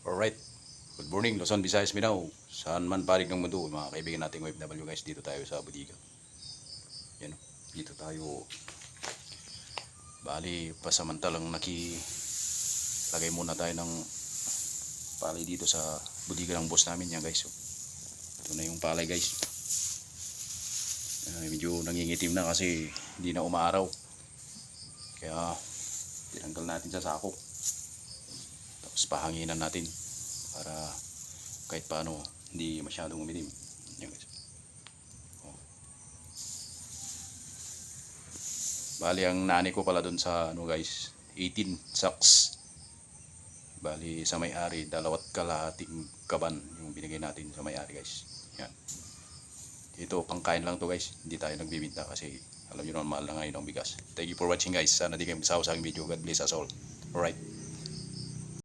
Alright, good morning Luzon, Visayas, Mindanao. Saan man panig ng mundo, mga kaibigan nating OFW guys, dito tayo sa Budiga. Yan, dito tayo. Bali, pasamantalang lagay muna tayo ng palay dito sa Budiga ng boss namin yan guys. Ito na yung palay guys. Medyo nangingitim na kasi hindi na umaaraw. Kaya tinanggal natin sa sako. Tapos pahanginan natin para kahit paano hindi masyadong umitim. Yan guys. Bali ang nani ko pala dun sa guys, 18 sacks. Bali sa may-ari, 2 kalahating kaban yung binigay natin sa may-ari guys. Yan. Ito pangkain lang to guys. Hindi tayo nagbibinta kasi alam niyo naman mahal na ngayon ang bigas. Thank you for watching guys. Sana di kayo magsawa sa aking video. God bless us all. Alright.